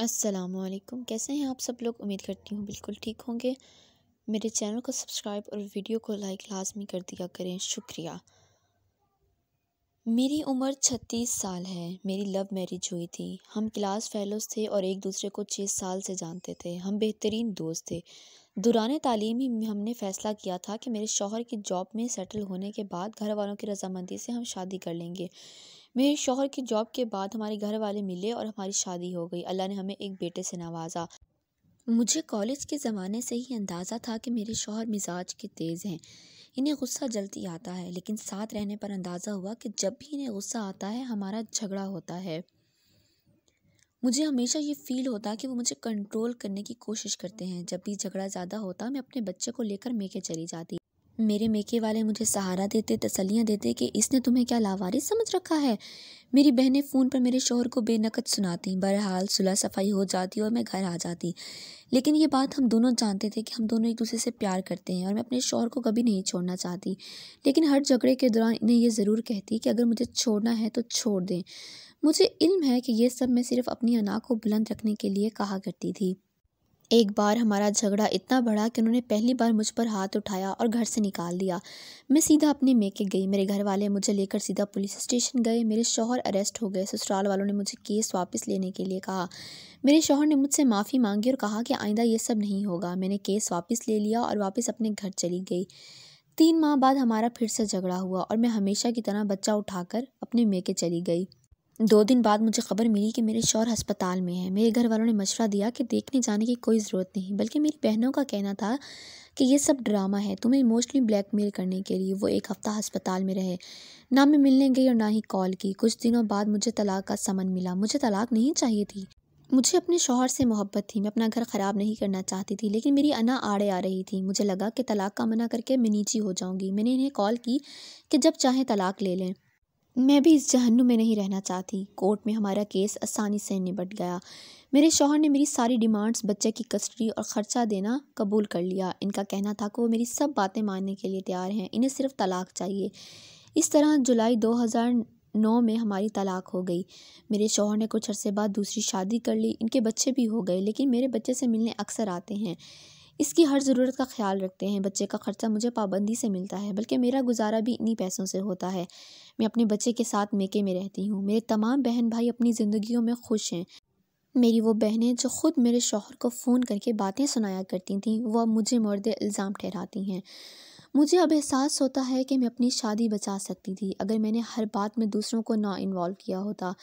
अस्सलामुअलैकुम। कैसे हैं आप सब लोग? उम्मीद करती हूँ बिल्कुल ठीक होंगे। मेरे चैनल को सब्सक्राइब और वीडियो को लाइक लाजमी कर दिया करें, शुक्रिया। मेरी उम्र 36 साल है। मेरी लव मैरिज हुई थी। हम क्लास फेलोज़ थे और एक दूसरे को 6 साल से जानते थे। हम बेहतरीन दोस्त थे। दौरान तालीम ही हमने फ़ैसला किया था कि मेरे शौहर की जॉब में सेटल होने के बाद घर वालों की रजामंदी से हम शादी कर लेंगे। मेरे शौहर की जॉब के बाद हमारे घर वाले मिले और हमारी शादी हो गई। अल्लाह ने हमें एक बेटे से नवाजा। मुझे कॉलेज के ज़माने से ही अंदाज़ा था कि मेरे शौहर मिजाज के तेज़ हैं। इन्हें गुस्सा जल्दी आता है, लेकिन साथ रहने पर अंदाज़ा हुआ कि जब भी इन्हें गुस्सा आता है हमारा झगड़ा होता है। मुझे हमेशा ये फ़ील होता कि वो मुझे कंट्रोल करने की कोशिश करते हैं। जब भी झगड़ा ज़्यादा होता मैं अपने बच्चे को लेकर मेके चली जाती। मेरे मेके वाले मुझे सहारा देते, तसल्लियाँ देते कि इसने तुम्हें क्या लावारिस समझ रखा है। मेरी बहनें फ़ोन पर मेरे शौहर को बेनकत सुनाती। बहरहाल सुलह सफ़ाई हो जाती और मैं घर आ जाती। लेकिन ये बात हम दोनों जानते थे कि हम दोनों एक दूसरे से प्यार करते हैं और मैं अपने शौहर को कभी नहीं छोड़ना चाहती। लेकिन हर झगड़े के दौरान इन्हें ये ज़रूर कहती कि अगर मुझे छोड़ना है तो छोड़ दें। मुझे इल्म है कि ये सब मैं सिर्फ़ अपनी अना को बुलंद रखने के लिए कहा करती थी। एक बार हमारा झगड़ा इतना बढ़ा कि उन्होंने पहली बार मुझ पर हाथ उठाया और घर से निकाल दिया। मैं सीधा अपने मेके गई। मेरे घर वाले मुझे लेकर सीधा पुलिस स्टेशन गए। मेरे शौहर अरेस्ट हो गए। ससुराल वालों ने मुझे केस वापस लेने के लिए कहा। मेरे शौहर ने मुझसे माफ़ी मांगी और कहा कि आइंदा ये सब नहीं होगा। मैंने केस वापस ले लिया और वापस अपने घर चली गई। 3 माह बाद हमारा फिर से झगड़ा हुआ और मैं हमेशा की तरह बच्चा उठाकर अपने मेके चली गई। 2 दिन बाद मुझे खबर मिली कि मेरे शौहर अस्पताल में हैं। मेरे घर वालों ने मशवरा दिया कि देखने जाने की कोई ज़रूरत नहीं, बल्कि मेरी बहनों का कहना था कि ये सब ड्रामा है, तुम्हें इमोशनली ब्लैकमेल करने के लिए। वो 1 हफ़्ता अस्पताल में रहे। ना मैं मिलने गई और ना ही कॉल की। कुछ दिनों बाद मुझे तलाक का समन मिला। मुझे तलाक नहीं चाहिए थी। मुझे अपने शौहर से मोहब्बत थी। मैं अपना घर ख़राब नहीं करना चाहती थी, लेकिन मेरी अना आड़े आ रही थी। मुझे लगा कि तलाक का मना करके मैं नीची हो जाऊँगी। मैंने इन्हें कॉल की कि जब चाहें तलाक ले लें। मैं भी इस जहन्नुम में नहीं रहना चाहती। कोर्ट में हमारा केस आसानी से निपट गया। मेरे शौहर ने मेरी सारी डिमांड्स, बच्चे की कस्टडी और ख़र्चा देना कबूल कर लिया। इनका कहना था कि वो मेरी सब बातें मानने के लिए तैयार हैं, इन्हें सिर्फ तलाक चाहिए। इस तरह जुलाई 2009 में हमारी तलाक हो गई। मेरे शौहर ने कुछ अरसे बाद दूसरी शादी कर ली। इनके बच्चे भी हो गए, लेकिन मेरे बच्चे से मिलने अक्सर आते हैं। इसकी हर ज़रूरत का ख्याल रखते हैं। बच्चे का ख़र्चा मुझे पाबंदी से मिलता है, बल्कि मेरा गुजारा भी इन्हीं पैसों से होता है। मैं अपने बच्चे के साथ मेके में रहती हूँ। मेरे तमाम बहन भाई अपनी ज़िंदगियों में खुश हैं। मेरी वो बहनें जो ख़ुद मेरे शौहर को फ़ोन करके बातें सुनाया करती थीं, वो अब मुझे मर्द इल्ज़ाम ठहराती हैं। मुझे अब एहसास होता है कि मैं अपनी शादी बचा सकती थी अगर मैंने हर बात में दूसरों को ना इन्वॉल्व किया होता।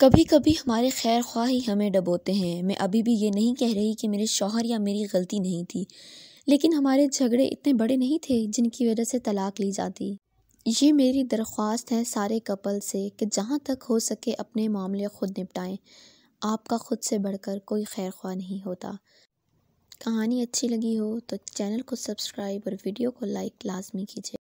कभी कभी हमारे खैर ख्वाह ही हमें डबोते हैं। मैं अभी भी ये नहीं कह रही कि मेरे शौहर या मेरी गलती नहीं थी, लेकिन हमारे झगड़े इतने बड़े नहीं थे जिनकी वजह से तलाक ली जाती। ये मेरी दरख्वास्त है सारे कपल से कि जहाँ तक हो सके अपने मामले खुद निपटाएं। आपका खुद से बढ़कर कोई खैर ख्वाह नहीं होता। कहानी अच्छी लगी हो तो चैनल को सब्सक्राइब और वीडियो को लाइक लाजमी कीजिए।